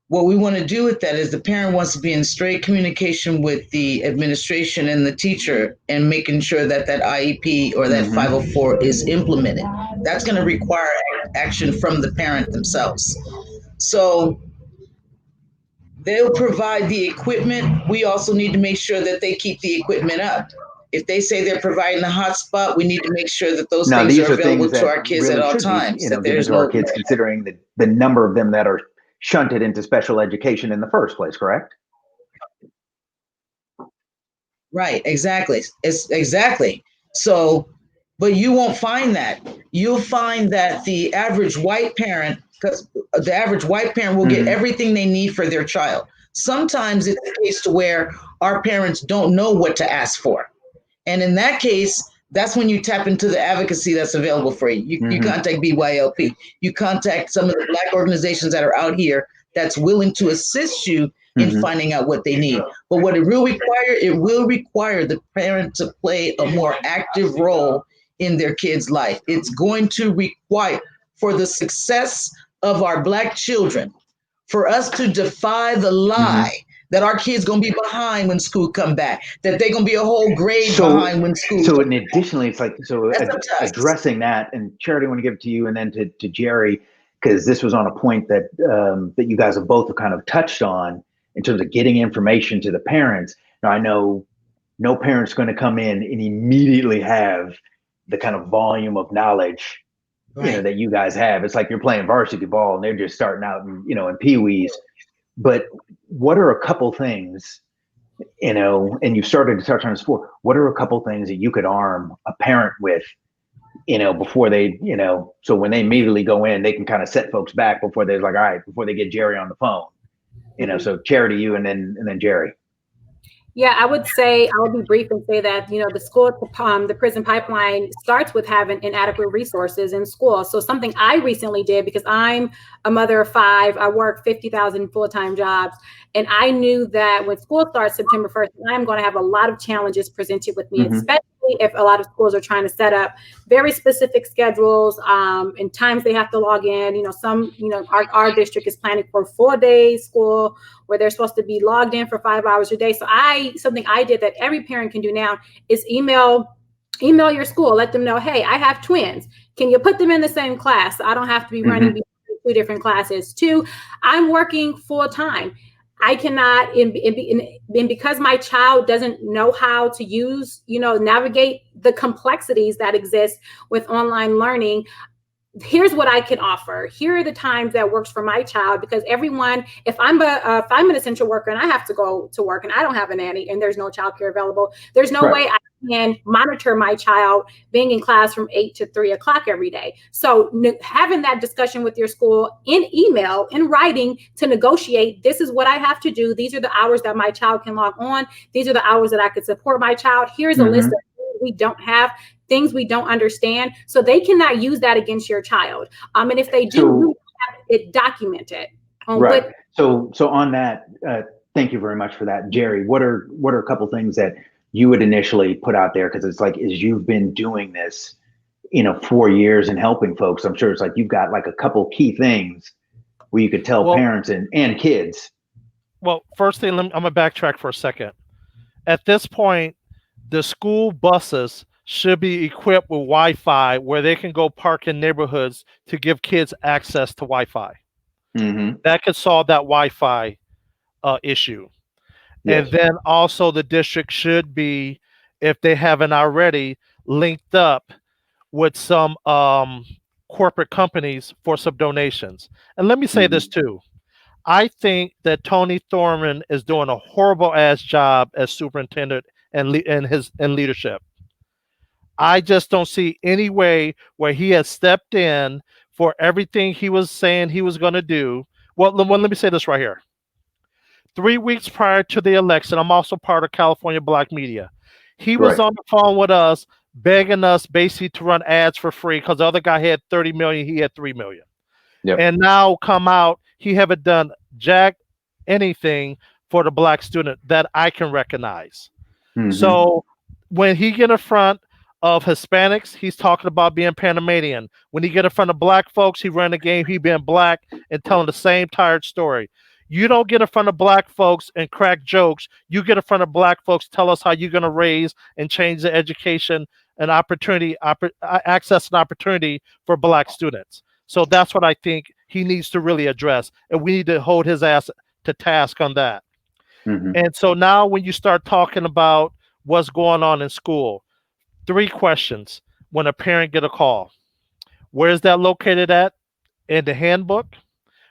What we want to do with that is the parent wants to be in straight communication with the administration and the teacher and making sure that that IEP or that 504 is implemented. That's going to require action from the parent themselves. So they'll provide the equipment. We also need to make sure that they keep the equipment up. If they say they're providing a hotspot, we need to make sure that those things are available to our kids at all times. That given to our kids, considering the number of them that are shunted into special education in the first place, correct? Right, exactly. It's exactly. So, but you won't find that. You'll find that the average white parent, because the average white parent will get everything they need for their child. Sometimes it's the case to where our parents don't know what to ask for. And in that case, that's when you tap into the advocacy that's available for you. You contact BYLP. You contact some of the Black organizations that are out here that's willing to assist you in finding out what they need. But what it will require the parent to play a more active role in their kid's life. It's going to require, for the success of our Black children, for us to defy the lie that our kids gonna be behind when school come back, that they're gonna be a whole grade behind when school. So, and additionally, it's like, addressing that, and Charity, I want to give it to you, and then to Jerry, because this was on a point that that you guys have both kind of touched on in terms of getting information to the parents. Now, I know no parent's going to come in and immediately have the kind of volume of knowledge that you guys have. It's like you're playing varsity ball and they're just starting out in pee-wees. But what are a couple things, and you've started to touch on this before, what are a couple things that you could arm a parent with, before they, so when they immediately go in, they can kind of set folks back before they're like, all right, before they get Jerry on the phone, so Charity, you, and then Jerry. Yeah, I would say, I'll be brief and say that, the school, the prison pipeline starts with having inadequate resources in school. So something I recently did, because I'm a mother of 5, I work 50,000 full-time jobs. And I knew that when school starts September 1st, I'm going to have a lot of challenges presented with me, especially if a lot of schools are trying to set up very specific schedules and times they have to log in. Our district is planning for 4-day school where they're supposed to be logged in for 5 hours a day. So something I did that every parent can do now is email your school, let them know, hey, I have twins. Can you put them in the same class? I don't have to be running 2 different classes. 2, I'm working full time. I cannot, and because my child doesn't know how to use, navigate the complexities that exist with online learning, here's what I can offer. Here are the times that works for my child, because everyone, if I'm an essential worker and I have to go to work and I don't have a nanny and there's no childcare available, there's no way I can monitor my child being in class from 8 to 3 o'clock every day. So having that discussion with your school in email, in writing, to negotiate, this is what I have to do. These are the hours that my child can log on. These are the hours that I could support my child. Here's a list of things we don't have, things we don't understand, so they cannot use that against your child. And if they do, it documented. Right. So on that, thank you very much for that, Jerry. What are a couple things that you would initially put out there? Because it's like, as you've been doing this, 4 years and helping folks, I'm sure it's like you've got like a couple key things where you could tell parents and kids. Well, first thing, I'm gonna backtrack for a second. At this point, the school buses should be equipped with Wi-Fi where they can go park in neighborhoods to give kids access to Wi-Fi. That could solve that Wi-Fi issue. Yes. And then also the district should be, if they haven't already, linked up with some corporate companies for some donations. And let me say this too. I think that Tony Thorman is doing a horrible ass job as superintendent and leadership. I just don't see any way where he has stepped in for everything he was saying he was going to do. Well, let me say this right here. 3 weeks prior to the election, I'm also part of California Black Media. He was on the phone with us, begging us basically to run ads for free because the other guy had 30 million, he had 3 million. Yep. And now come out, he haven't done jack anything for the Black student that I can recognize. So when he get in front of Hispanics, he's talking about being Panamanian. When he get in front of Black folks, he ran the game, he being Black and telling the same tired story. You don't get in front of Black folks and crack jokes. You get in front of Black folks, tell us how you're going to raise and change the education and opportunity, access and opportunity for Black students. So that's what I think he needs to really address. And we need to hold his ass to task on that. And so now when you start talking about what's going on in school, 3 questions when a parent get a call. Where is that located at in the handbook?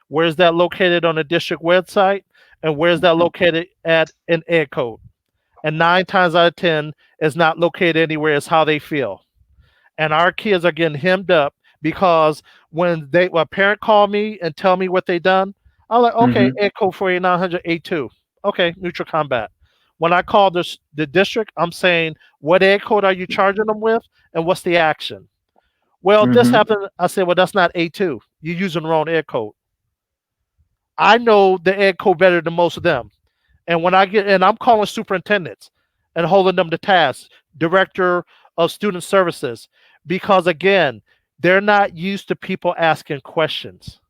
Where is that located on the district website? And where is that located at in ed code? And 9 times out of 10 is not located anywhere. It's how they feel. And our kids are getting hemmed up because when a parent call me and tell me what they done, I'm like, okay, ed code 48900 A2. Okay, neutral combat. When I call the district, I'm saying, what ed code are you charging them with? And what's the action? Well, this happened. I said, well, that's not A2. You're using the wrong ed code. I know the ed code better than most of them. And when I'm calling superintendents and holding them to task, director of student services, because again, they're not used to people asking questions.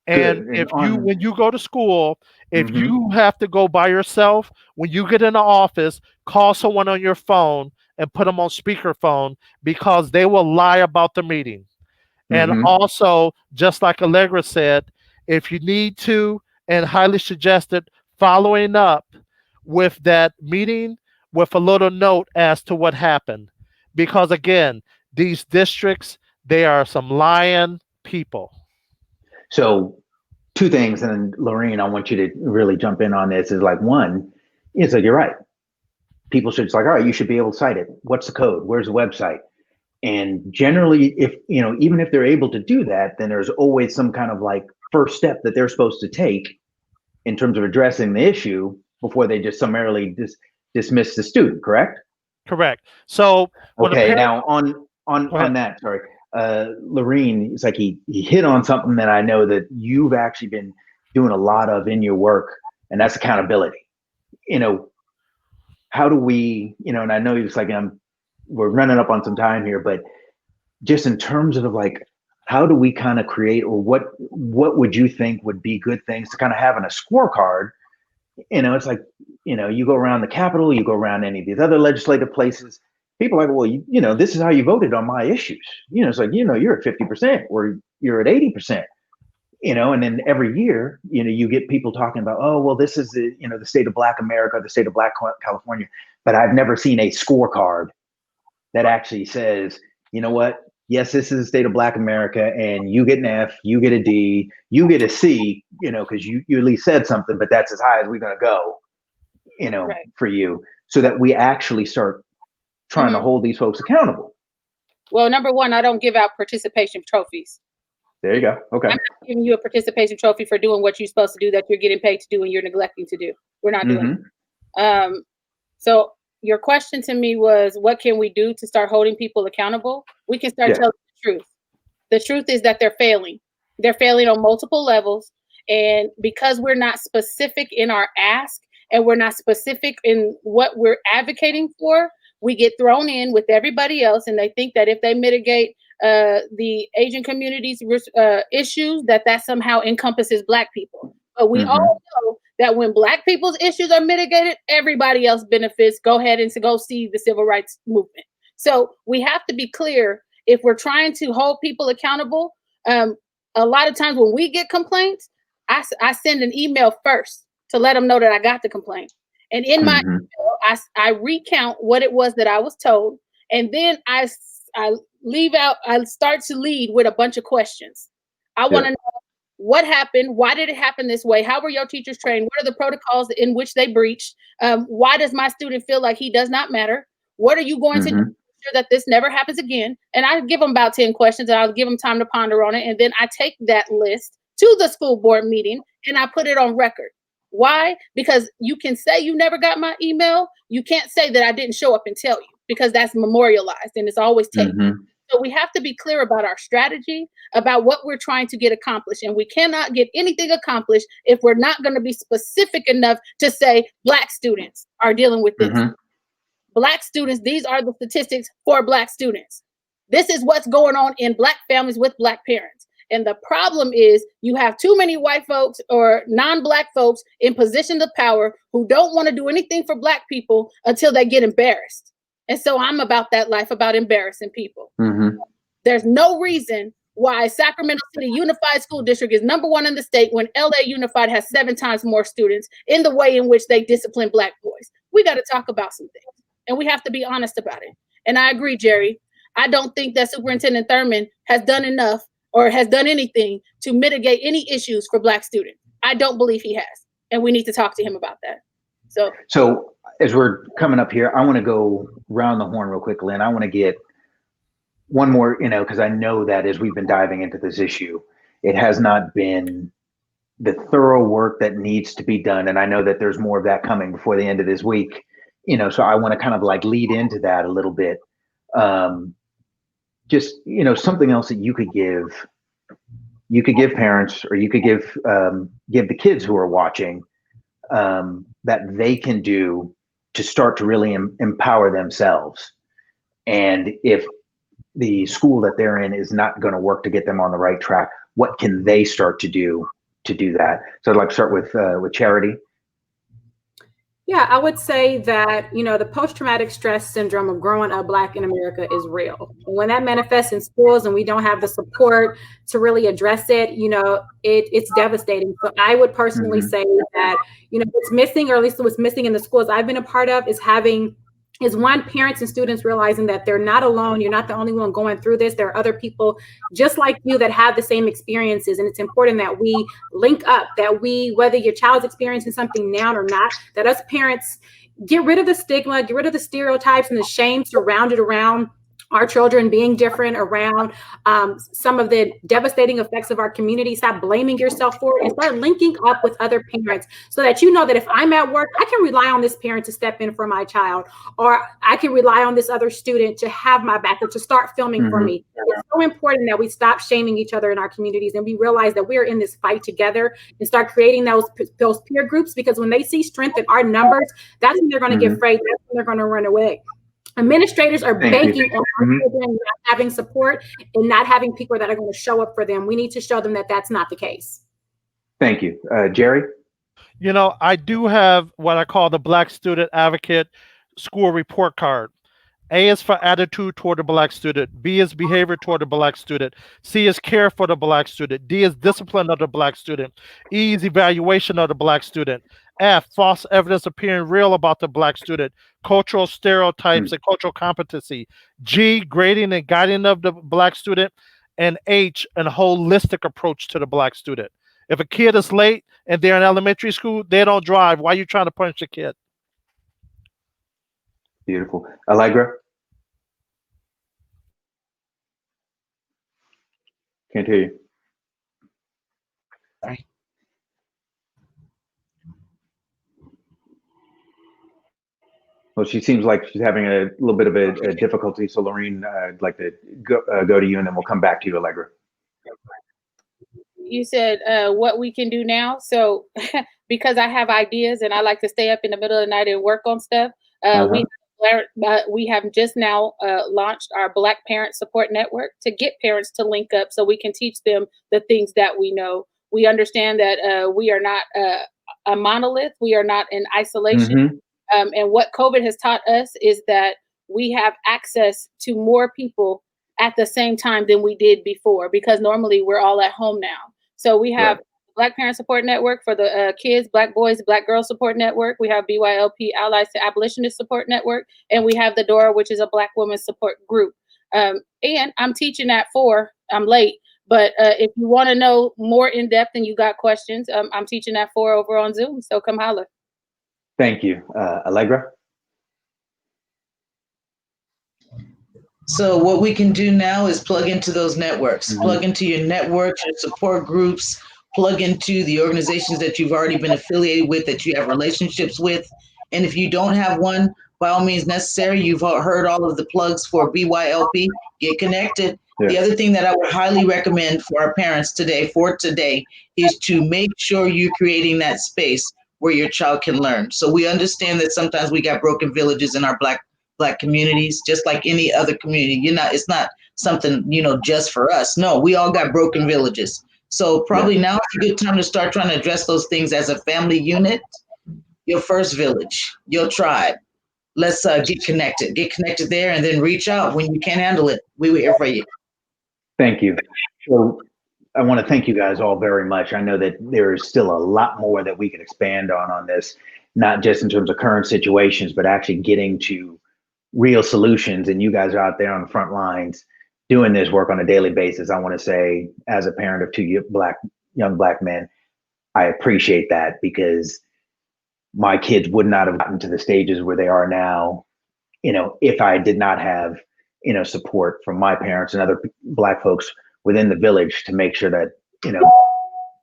And when you go to school, if you have to go by yourself, when you get in the office, call someone on your phone and put them on speakerphone because they will lie about the meeting. And also, just like Allegra said, if you need to, and highly suggested, following up with that meeting with a little note as to what happened. Because again, these districts, they are some lying people. So 2 things, and then Lorraine, I want you to really jump in on this. Is like, one, is like, you're right. People should, it's like, all right, you should be able to cite it. What's the code? Where's the website? And generally, if, even if they're able to do that, then there's always some kind of like first step that they're supposed to take in terms of addressing the issue before they just summarily dismiss the student, correct? Correct. So, okay, now on that, sorry. Lorene, it's like he hit on something that I know that you've actually been doing a lot of in your work, and that's accountability. How do we, and I know he was like, we're running up on some time here, but just in terms of like, how do we kind of create, or what would you think would be good things to kind of have in a scorecard? It's like, you go around the Capitol, you go around any of these other legislative places, people are like, well, this is how you voted on my issues. It's like, you're at 50% or you're at 80%, and then every year, you get people talking about, oh, well, this is the, the state of Black America, the state of Black California. But I've never seen a scorecard that actually says, you know what, yes, this is the state of Black America, and you get an F, you get a D, you get a C, because you at least said something, but that's as high as we're going to go, Right. for you, so that we actually start trying to hold these folks accountable. Well, number one, I don't give out participation trophies. There you go. Okay. I'm not giving you a participation trophy for doing what you're supposed to do that you're getting paid to do and you're neglecting to do. We're not doing it. So your question to me was, what can we do to start holding people accountable? We can start telling the truth. The truth is that they're failing. They're failing on multiple levels. And because we're not specific in our ask and we're not specific in what we're advocating for, we get thrown in with everybody else, and they think that if they mitigate the Asian community's issues, that somehow encompasses Black people. But we all know that when Black people's issues are mitigated, everybody else benefits. Go ahead and go see the civil rights movement. So we have to be clear if we're trying to hold people accountable. A lot of times when we get complaints, I send an email first to let them know that I got the complaint. And in my email, I recount what it was that I was told. And then I start to lead with a bunch of questions. I want to know what happened. Why did it happen this way? How were your teachers trained? What are the protocols in which they breached? Why does my student feel like he does not matter? What are you going to do to ensure that this never happens again? And I give them about 10 questions, and I'll give them time to ponder on it. And then I take that list to the school board meeting and I put it on record. Why? Because you can say you never got my email. You can't say that I didn't show up and tell you, because that's memorialized and it's always taken. So we have to be clear about our strategy, about what we're trying to get accomplished. And we cannot get anything accomplished if we're not going to be specific enough to say Black students are dealing with this. Black students, these are the statistics for Black students. This is what's going on in Black families with Black parents. And the problem is you have too many white folks or non-Black folks in positions of power who don't want to do anything for Black people until they get embarrassed. And so I'm about that life, about embarrassing people. There's no reason why Sacramento City Unified School District is #1 in the state when LA Unified has 7 times more students in the way in which they discipline Black boys. We got to talk about some things, and we have to be honest about it. And I agree, Jerry. I don't think that Superintendent Thurman has done enough or has done anything to mitigate any issues for Black students. I don't believe he has. And we need to talk to him about that. So as we're coming up here, I want to go round the horn real quickly, and I want to get one more, because I know that as we've been diving into this issue, it has not been the thorough work that needs to be done. And I know that there's more of that coming before the end of this week, so I want to kind of like lead into that a little bit. Just, something else that you could give parents, or you could give the kids who are watching, that they can do to start to really empower themselves. And if the school that they're in is not going to work to get them on the right track, what can they start to do that? So I'd like to start with Charity. Yeah, I would say that, the post-traumatic stress syndrome of growing up Black in America is real. And when that manifests in schools and we don't have the support to really address it, it's devastating. So I would personally say that, what's missing, or at least what's missing in the schools I've been a part of, is one, parents and students realizing that they're not alone. You're not the only one going through this. There are other people just like you that have the same experiences. And it's important that we link up, that whether your child's experiencing something now or not, that us parents get rid of the stigma, get rid of the stereotypes and the shame surrounded around our children being different, around some of the devastating effects of our community. Stop blaming yourself for it and start linking up with other parents, so that that if I'm at work, I can rely on this parent to step in for my child, or I can rely on this other student to have my back or to start filming for me. It's so important that we stop shaming each other in our communities and we realize that we're in this fight together, and start creating those peer groups, because when they see strength in our numbers, that's when they're going to get afraid. That's when they're going to run away. Administrators are banking on children not having support and not having people that are going to show up for them. We need to show them that that's not the case. Thank you. Jerry? I do have what I call the Black Student Advocate School Report Card. A is for attitude toward the Black student. B is behavior toward the Black student. C is care for the Black student. D is discipline of the Black student. E is evaluation of the Black student. F, false evidence appearing real about the Black student. Cultural stereotypes and cultural competency. G, grading and guiding of the Black student. And H, a holistic approach to the Black student. If a kid is late and they're in elementary school, they don't drive. Why are you trying to punish a kid? Beautiful. Allegra? Can't hear you. Sorry. Well, she seems like she's having a little bit of a difficulty. So, Lorene, I'd like to go to you, and then we'll come back to you, Allegra. You said what we can do now. So, because I have ideas and I like to stay up in the middle of the night and work on stuff, we have just now launched our Black Parent Support Network to get parents to link up so we can teach them the things that we know. We understand that we are not a monolith. We are not in isolation. And what COVID has taught us is that we have access to more people at the same time than we did before, because normally we're all at home now. So we have Black Parent Support Network for the kids, Black Boys, Black Girls Support Network. We have BYLP Allies to Abolitionist Support Network. And we have the DORA, which is a Black women support group. And I'm teaching at 4. I'm late. But if you want to know more in depth and you got questions, I'm teaching at 4 over on Zoom. So come holler. Thank you. Allegra? So what we can do now is plug into those networks, plug into your networks, your support groups, plug into the organizations that you've already been affiliated with, that you have relationships with. And if you don't have one, by all means necessary, you've heard all of the plugs for BYLP, get connected. Yeah. The other thing that I would highly recommend for our parents today, is to make sure you're creating that space where your child can learn. So we understand that sometimes we got broken villages in our Black communities, just like any other community. It's not something, just for us. No, we all got broken villages. So probably now is a good time to start trying to address those things as a family unit. Your first village, your tribe. Let's get connected there, and then reach out when you can't handle it. We were here for you. Thank you. So I want to thank you guys all very much. I know that there is still a lot more that we could expand on this, not just in terms of current situations, but actually getting to real solutions. And you guys are out there on the front lines doing this work on a daily basis. I want to say, as a parent of 2 young Black men, I appreciate that, because my kids would not have gotten to the stages where they are now, if I did not have, support from my parents and other Black folks within the village to make sure that,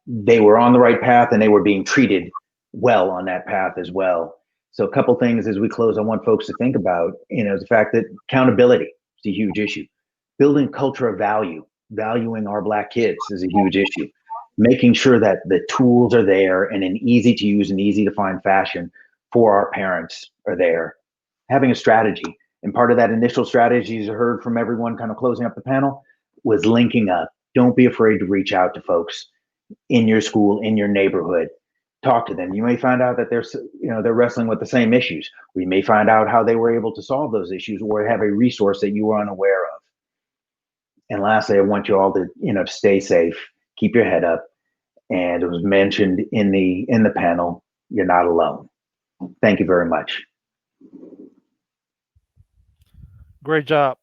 they were on the right path and they were being treated well on that path as well. So a couple things as we close, I want folks to think about, the fact that accountability is a huge issue. Building culture of valuing our Black kids is a huge issue. Making sure that the tools are there and in easy to use and easy to find fashion for our parents are there. Having a strategy. And part of that initial strategy, as you heard from everyone kind of closing up the panel, was linking up. Don't be afraid to reach out to folks in your school, in your neighborhood. Talk to them. You may find out that they're wrestling with the same issues. We may find out how they were able to solve those issues, or have a resource that you were unaware of. And lastly, I want you all to, stay safe, keep your head up. And it was mentioned in the panel, you're not alone. Thank you very much. Great job.